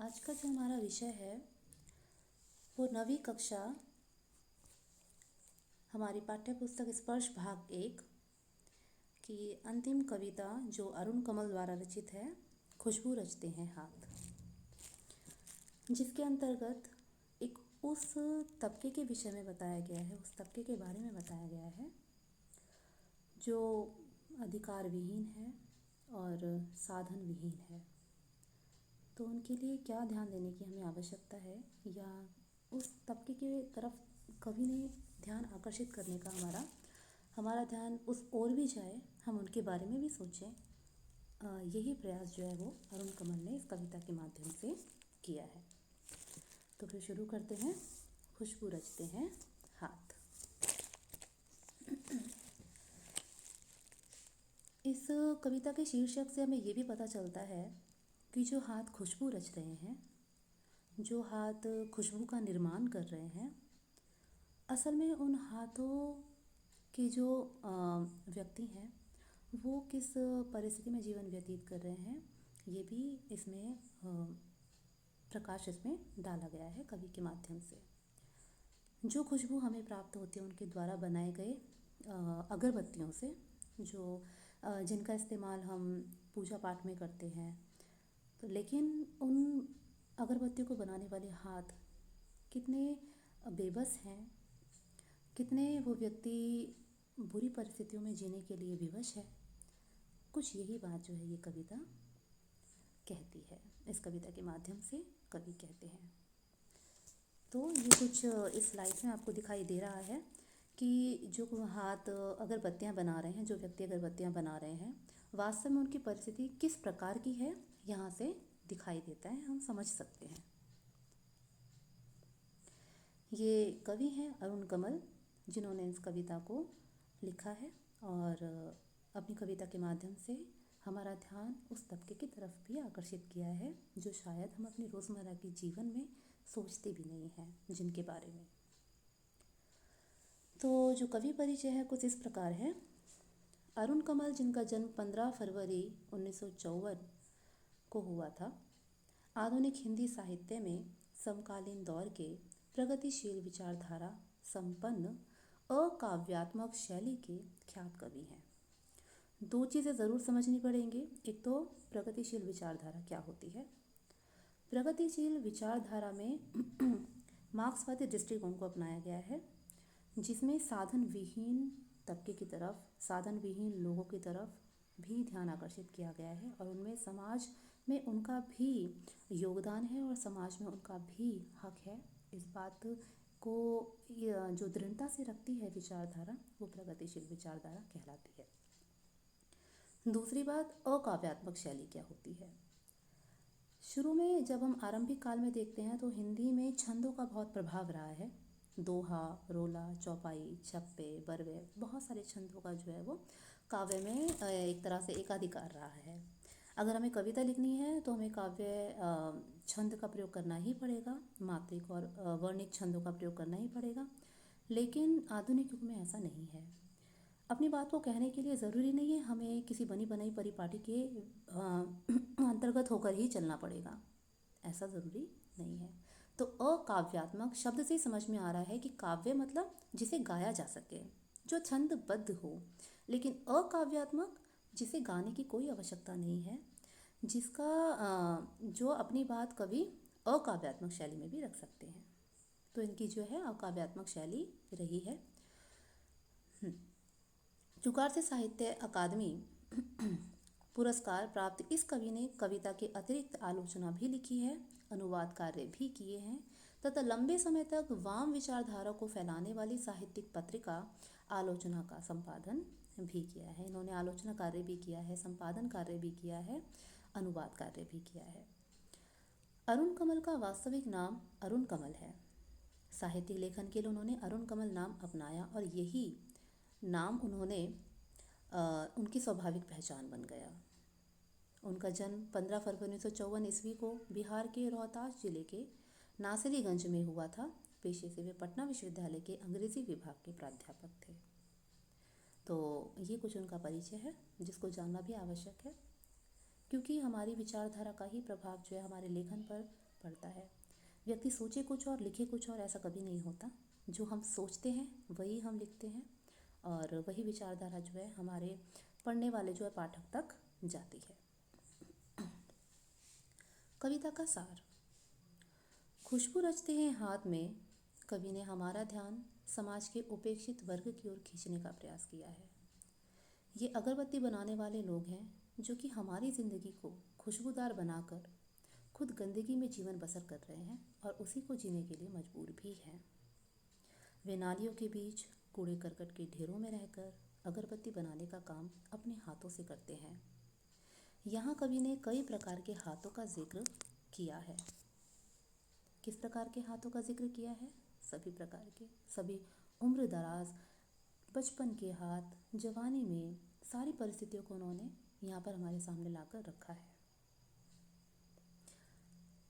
आज का जो हमारा विषय है वो 9वीं कक्षा हमारी पाठ्य पुस्तक स्पर्श भाग 1 की अंतिम कविता जो अरुण कमल द्वारा रचित है, खुशबू रचते हैं हाथ, जिसके अंतर्गत एक उस तबके के विषय में बताया गया है, उस तबके के बारे में बताया गया है जो अधिकार विहीन है और साधन विहीन है। तो उनके लिए क्या ध्यान देने की हमें आवश्यकता है, या उस तबके के तरफ कवि ने ध्यान आकर्षित करने का हमारा ध्यान उस ओर भी जाए, हम उनके बारे में भी सोचें। यही प्रयास जो है वो अरुण कमल ने इस कविता के माध्यम से किया है। तो फिर शुरू करते हैं। खुशबू रचते हैं हाथ। इस कविता के शीर्षक से हमें ये भी पता चलता है कि जो हाथ खुशबू रच रहे हैं, जो हाथ खुशबू का निर्माण कर रहे हैं, असल में उन हाथों के जो व्यक्ति हैं वो किस परिस्थिति में जीवन व्यतीत कर रहे हैं, ये भी इसमें प्रकाश इसमें डाला गया है कवि के माध्यम से। जो खुशबू हमें प्राप्त होती है उनके द्वारा बनाए गए अगरबत्तियों से, जो जिनका इस्तेमाल हम पूजा पाठ में करते हैं। तो लेकिन उन अगरबत्तियों को बनाने वाले हाथ कितने बेबस हैं, कितने वो व्यक्ति बुरी परिस्थितियों में जीने के लिए विवश है। कुछ यही बात जो है ये कविता कहती है, इस कविता के माध्यम से कवि कहते हैं। तो ये कुछ इस स्लाइड में आपको दिखाई दे रहा है कि जो हाथ अगरबत्तियाँ बना रहे हैं, जो व्यक्ति अगरबत्तियाँ बना रहे हैं, वास्तव में उनकी परिस्थिति किस प्रकार की है, यहाँ से दिखाई देता है, हम समझ सकते हैं। ये कवि हैं अरुण कमल, जिन्होंने इस कविता को लिखा है और अपनी कविता के माध्यम से हमारा ध्यान उस तबके की तरफ भी आकर्षित किया है जो शायद हम अपनी रोज़मर्रा के जीवन में सोचते भी नहीं हैं, जिनके बारे में। तो जो कवि परिचय है कुछ इस प्रकार है। अरुण कमल, जिनका जन्म 15 फरवरी 1954 को हुआ था, आधुनिक हिंदी साहित्य में समकालीन दौर के प्रगतिशील विचारधारा संपन्न अकाव्यात्मक शैली के ख्यात कवि हैं। दो चीज़ें ज़रूर समझनी पड़ेंगी। एक तो प्रगतिशील विचारधारा क्या होती है। प्रगतिशील विचारधारा में मार्क्सवादी दृष्टिकोण को अपनाया गया है, जिसमें साधन विहीन तबके की तरफ, साधन विहीन लोगों की तरफ भी ध्यान आकर्षित किया गया है और उनमें समाज में उनका भी योगदान है और समाज में उनका भी हक है। इस बात को जो दृढ़ता से रखती है विचारधारा, वो प्रगतिशील विचारधारा कहलाती है। दूसरी बात, अकाव्यात्मक शैली क्या होती है। शुरू में जब हम आरंभिक काल में देखते हैं तो हिंदी में छंदों का बहुत प्रभाव रहा है। दोहा, रोला, चौपाई, छप्पे, बरवे, बहुत सारे छंदों का जो है वो काव्य में एक तरह से एकाधिकार रहा है। अगर हमें कविता लिखनी है तो हमें काव्य छंद का प्रयोग करना ही पड़ेगा, मात्रिक और वर्णिक छंदों का प्रयोग करना ही पड़ेगा। लेकिन आधुनिक युग में ऐसा नहीं है। अपनी बात को कहने के लिए ज़रूरी नहीं है हमें किसी बनी बनाई परिपाटी के अंतर्गत होकर ही चलना पड़ेगा, ऐसा ज़रूरी नहीं है। तो अकाव्यात्मक शब्द से समझ में आ रहा है कि काव्य मतलब जिसे गाया जा सके, जो छंदबद्ध हो, लेकिन अकाव्यात्मक जिसे गाने की कोई आवश्यकता नहीं है, जिसका जो अपनी बात कवि अकाव्यात्मक शैली में भी रख सकते हैं। तो इनकी जो है अकाव्यात्मक शैली रही है। चुकार्से साहित्य अकादमी पुरस्कार प्राप्त इस कवि ने कविता के अतिरिक्त आलोचना भी लिखी है, अनुवाद कार्य भी किए हैं तथा लंबे समय तक वाम विचारधारा को फैलाने वाली साहित्यिक पत्रिका आलोचना का संपादन भी किया है। इन्होंने आलोचना कार्य भी किया है, संपादन कार्य भी किया है, अनुवाद कार्य भी किया है। अरुण कमल का वास्तविक नाम अरुण कमल है। साहित्यिक लेखन के लिए उन्होंने अरुण कमल नाम अपनाया और यही नाम उनकी स्वाभाविक पहचान बन गया। उनका जन्म 15 फरवरी 1954 ईस्वी को बिहार के रोहतास जिले के नासिरीगंज में हुआ था। पेशे से वे पटना विश्वविद्यालय के अंग्रेजी विभाग के प्राध्यापक थे। तो ये कुछ उनका परिचय है जिसको जानना भी आवश्यक है, क्योंकि हमारी विचारधारा का ही प्रभाव जो है हमारे लेखन पर पड़ता है। व्यक्ति सोचे कुछ और लिखे कुछ और, ऐसा कभी नहीं होता। जो हम सोचते हैं वही हम लिखते हैं और वही विचारधारा जो है हमारे पढ़ने वाले जो है पाठक तक जाती है। कविता का सार। खुशबू रचते हैं हाथ में, कवि ने हमारा ध्यान समाज के उपेक्षित वर्ग की ओर खींचने का प्रयास किया है। ये अगरबत्ती बनाने वाले लोग हैं जो कि हमारी ज़िंदगी को खुशबूदार बनाकर खुद गंदगी में जीवन बसर कर रहे हैं और उसी को जीने के लिए मजबूर भी हैं। वे नालियों के बीच कूड़े करकट के ढेरों में रहकर अगरबत्ती बनाने का काम अपने हाथों से करते हैं। यहाँ कवि ने कई प्रकार के हाथों का जिक्र किया है। किस प्रकार के हाथों का जिक्र किया है? सभी प्रकार के, सभी उम्र दराज, बचपन के हाथ, जवानी में, सारी परिस्थितियों को उन्होंने यहाँ पर हमारे सामने लाकर रखा है,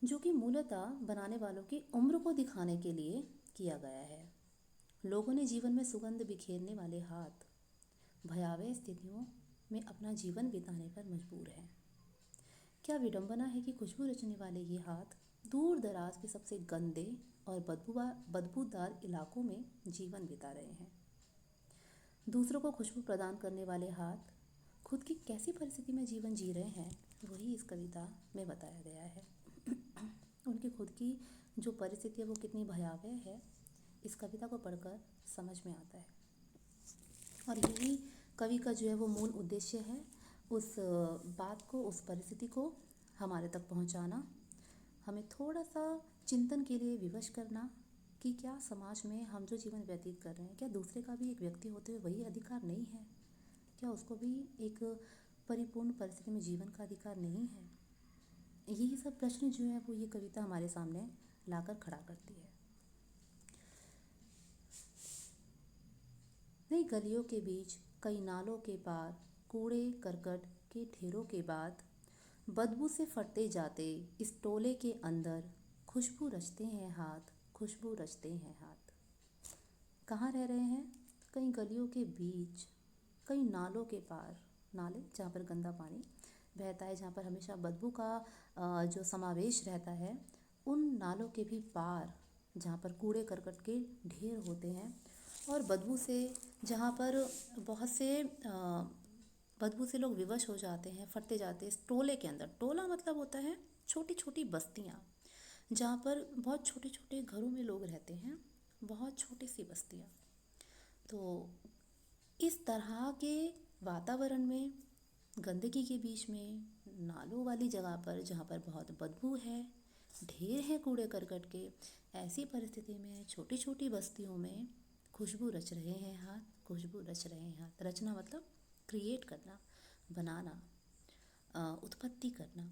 जो कि मूलतः बनाने वालों की उम्र को दिखाने के लिए किया गया है। लोगों ने जीवन में सुगंध बिखेरने वाले हाथ भयावह स्थितियों में अपना जीवन बिताने पर मजबूर हैं। क्या विडंबना है कि खुशबू रचने वाले ये हाथ दूर दराज के सबसे गंदे और बदबूदार इलाकों में जीवन बिता रहे हैं। दूसरों को खुशबू प्रदान करने वाले हाथ खुद की कैसी परिस्थिति में जीवन जी रहे हैं, वही इस कविता में बताया गया है। उनकी खुद की जो परिस्थिति है वो कितनी भयावह है, इस कविता को पढ़कर समझ में आता है। और यही कवि का जो है वो मूल उद्देश्य है, उस बात को, उस परिस्थिति को हमारे तक पहुंचाना, हमें थोड़ा सा चिंतन के लिए विवश करना कि क्या समाज में हम जो जीवन व्यतीत कर रहे हैं, क्या दूसरे का भी एक व्यक्ति होते हुए वही अधिकार नहीं है? क्या उसको भी एक परिपूर्ण परिस्थिति में जीवन का अधिकार नहीं है? यही सब प्रश्न जो है वो ये कविता हमारे सामने लाकर खड़ा करती है। नई गलियों के बीच, कई नालों के पार, कूड़े करकट के ढेरों के बाद, बदबू से फटते जाते इस टोले के अंदर, खुशबू रचते हैं हाथ, खुशबू रचते हैं हाथ। कहाँ रह रहे हैं? कई गलियों के बीच, कई नालों के पार, नाले जहाँ पर गंदा पानी बहता है, जहाँ पर हमेशा बदबू का जो समावेश रहता है, उन नालों के भी पार जहाँ पर कूड़े करकट के ढेर होते हैं और बदबू से, जहाँ पर बहुत से बदबू से लोग विवश हो जाते हैं, फटते जाते हैं इस टोले के अंदर। टोला मतलब होता है छोटी छोटी बस्तियाँ, जहाँ पर बहुत छोटे छोटे घरों में लोग रहते हैं, बहुत छोटी सी बस्तियाँ। तो इस तरह के वातावरण में, गंदगी के बीच में, नालों वाली जगह पर जहाँ पर बहुत बदबू है, ढेर है कूड़े करकट के, ऐसी परिस्थिति में छोटी छोटी बस्तियों में खुशबू रच रहे हैं हाथ, खुशबू रच रहे हैं हाथ। रचना मतलब क्रिएट करना, बनाना, उत्पत्ति करना।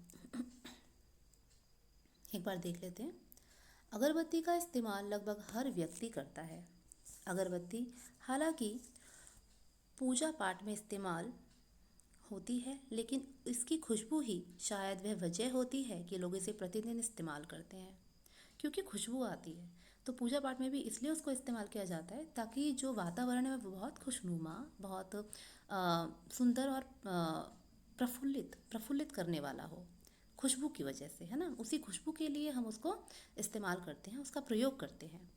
एक बार देख लेते हैं। अगरबत्ती का इस्तेमाल लगभग हर व्यक्ति करता है। अगरबत्ती हालांकि पूजा पाठ में इस्तेमाल होती है, लेकिन इसकी खुशबू ही शायद वह वजह होती है कि लोग इसे प्रतिदिन इस्तेमाल करते हैं। क्योंकि खुशबू आती है तो पूजा पाठ में भी इसलिए उसको इस्तेमाल किया जाता है ताकि जो वातावरण है वो बहुत खुशनुमा, बहुत सुंदर और प्रफुल्लित करने वाला हो, खुशबू की वजह से, है ना। उसी खुशबू के लिए हम उसको इस्तेमाल करते हैं, उसका प्रयोग करते हैं।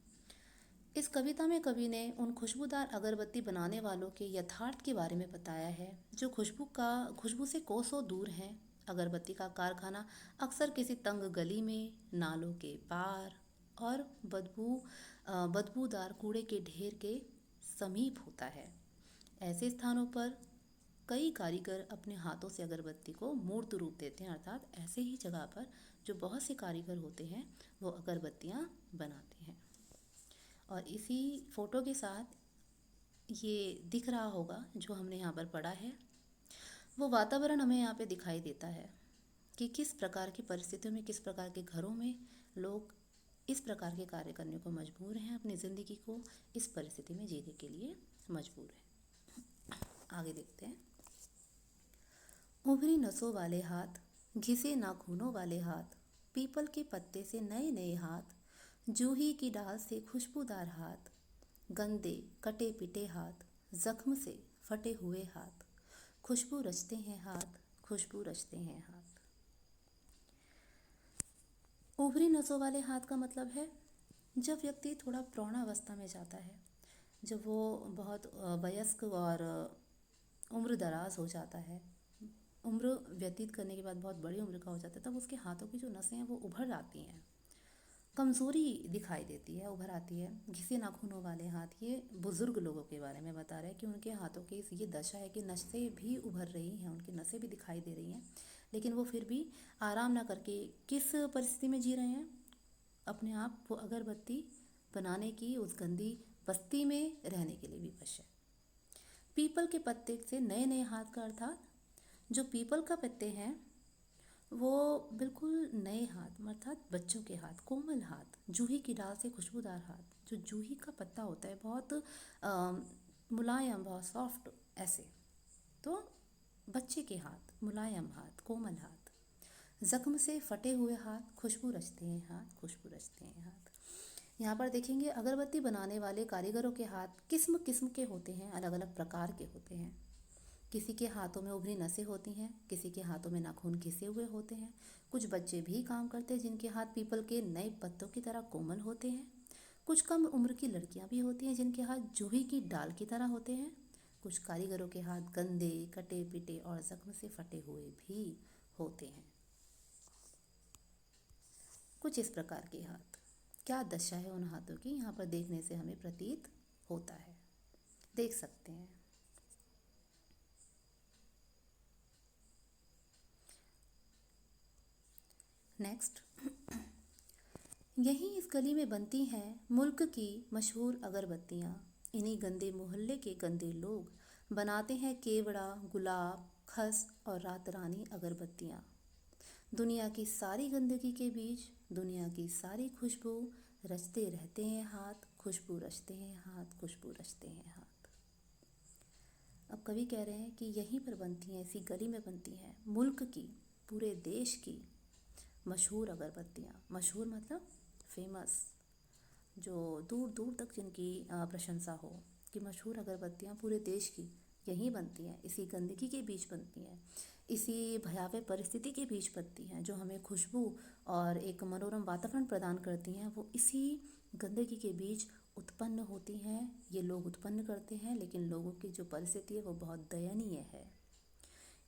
इस कविता में कवि ने उन खुशबूदार अगरबत्ती बनाने वालों के यथार्थ के बारे में बताया है जो खुशबू से कोसों दूर हैं। अगरबत्ती का कारखाना अक्सर किसी तंग गली में, नालों के पार और बदबूदार कूड़े के ढेर के समीप होता है। ऐसे स्थानों पर कई कारीगर अपने हाथों से अगरबत्ती को मूर्त रूप देते हैं, अर्थात ऐसे ही जगह पर जो बहुत से कारीगर होते हैं वो अगरबत्तियाँ बनाते हैं। और इसी फोटो के साथ ये दिख रहा होगा जो हमने यहाँ पर पढ़ा है, वो वातावरण हमें यहाँ पे दिखाई देता है कि किस प्रकार की परिस्थितियों में, किस प्रकार के घरों में लोग इस प्रकार के कार्य करने को मजबूर हैं, अपनी ज़िंदगी को इस परिस्थिति में जीने के लिए मजबूर हैं। आगे देखते हैं। उभरी नसों वाले हाथ, घिसे नाखूनों वाले हाथ, पीपल के पत्ते से नए नए हाथ, जूही की डाल से खुशबूदार हाथ, गंदे कटे पिटे हाथ, जख्म से फटे हुए हाथ, खुशबू रचते हैं हाथ, खुशबू रचते हैं हाथ। उभरी नसों वाले हाथ का मतलब है जब व्यक्ति थोड़ा प्रौढ़ावस्था में जाता है, जब वो बहुत वयस्क और उम्र दराज हो जाता है, उम्र व्यतीत करने के बाद बहुत बड़ी उम्र का हो जाता है, तब उसके हाथों की जो नसें हैं वो उभर आती हैं, कमज़ोरी दिखाई देती है, उभर आती है। घिसे नाखूनों वाले हाथ, ये बुज़ुर्ग लोगों के बारे में बता रहे हैं कि उनके हाथों की ये दशा है कि नसें भी उभर रही हैं, उनकी नसें भी दिखाई दे रही हैं, लेकिन वो फिर भी आराम ना करके किस परिस्थिति में जी रहे हैं, अपने आप वो अगरबत्ती बनाने की उस गंदी बस्ती में रहने के लिए विवश है। पीपल के पत्ते से नए नए हाथ का अर्थात जो पीपल का पत्ते हैं वो बिल्कुल नए हाथ, अर्थात बच्चों के हाथ, कोमल हाथ, जूही की डाल से खुशबूदार हाथ। जो जूही का पत्ता होता है बहुत मुलायम, बहुत सॉफ्ट ऐसे, तो बच्चे के हाथ, मुलायम हाथ, कोमल हाथ। जख्म से फटे हुए हाथ, खुशबू रचते हैं हाथ, खुशबू रचते हैं हाथ। यहाँ पर देखेंगे अगरबत्ती बनाने वाले कारीगरों के हाथ किस्म किस्म के होते हैं, अलग अलग प्रकार के होते हैं। किसी के हाथों में उभरी नसें होती हैं, किसी के हाथों में नाखून घिसे हुए होते हैं। कुछ बच्चे भी काम करते हैं जिनके हाथ पीपल के नए पत्तों की तरह कोमल होते हैं। कुछ कम उम्र की लड़कियां भी होती हैं जिनके हाथ जूही की डाल की तरह होते हैं। कुछ कारीगरों के हाथ गंदे, कटे पिटे और जख्म से फटे हुए भी होते हैं। कुछ इस प्रकार के हाथ, क्या दशा है उन हाथों की, यहाँ पर देखने से हमें प्रतीत होता है, देख सकते हैं। नेक्स्ट, यहीं इस गली में बनती हैं मुल्क की मशहूर अगरबत्तियाँ। इन्हीं गंदे मोहल्ले के गंदे लोग बनाते हैं केवड़ा, गुलाब, खस और रात रानी अगरबत्तियाँ। दुनिया की सारी गंदगी के बीच दुनिया की सारी खुशबू रचते रहते हैं हाथ, खुशबू रचते हैं हाथ, खुशबू रचते हैं हाथ। अब कवि कह रहे हैं कि यहीं पर बनती हैं, इसी गली में बनती हैं मुल्क की, पूरे देश की मशहूर अगरबत्तियाँ। मशहूर मतलब फेमस, जो दूर दूर तक जिनकी प्रशंसा हो, कि मशहूर अगरबत्तियाँ पूरे देश की यहीं बनती हैं, इसी गंदगी के बीच बनती हैं, इसी भयावह परिस्थिति के बीच बनती हैं। जो हमें खुशबू और एक मनोरम वातावरण प्रदान करती हैं वो इसी गंदगी के बीच उत्पन्न होती हैं। ये लोग उत्पन्न करते हैं, लेकिन लोगों की जो परिस्थिति है वो बहुत दयनीय है।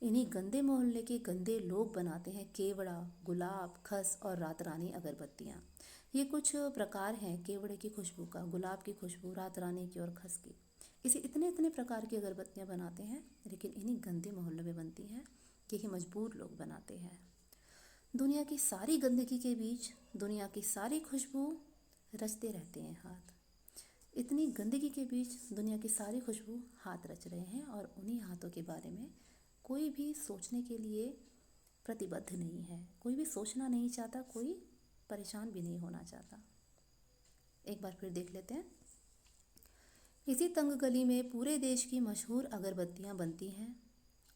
इन्हीं गंदे मोहल्ले के गंदे लोग बनाते हैं केवड़ा, गुलाब, खस और रात रानी अगरबत्तियाँ। ये कुछ प्रकार हैं केवड़े की खुशबू का, गुलाब की खुशबू, रात रानी की और खस की। इसे इतने इतने प्रकार की अगरबत्तियाँ बनाते हैं, लेकिन इन्हीं गंदे मोहल्लों में बनती हैं, यही मजबूर लोग बनाते हैं। दुनिया की सारी गंदगी के बीच दुनिया की सारी खुशबू रचते रहते हैं हाथ। इतनी गंदगी के बीच दुनिया की सारी खुशबू हाथ रच रहे हैं, और उन्हीं हाथों के बारे में कोई भी सोचने के लिए प्रतिबद्ध नहीं है, कोई भी सोचना नहीं चाहता, कोई परेशान भी नहीं होना चाहता। एक बार फिर देख लेते हैं। इसी तंग गली में पूरे देश की मशहूर अगरबत्तियाँ बनती हैं।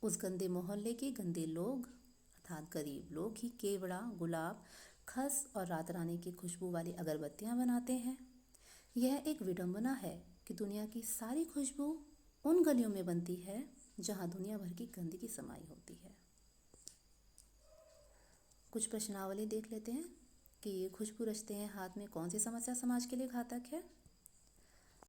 उस गंदे मोहल्ले के गंदे लोग अर्थात गरीब लोग ही केवड़ा, गुलाब, खस और रात रानी की खुशबू वाली अगरबत्तियाँ बनाते हैं। यह एक विडंबना है कि दुनिया की सारी खुशबू उन गलियों में बनती है जहाँ दुनिया भर की गंदगी समाई होती है। कुछ प्रश्नावली देख लेते हैं कि खुशबू रचते हैं हाथ में कौन सी समस्या समाज के लिए घातक है।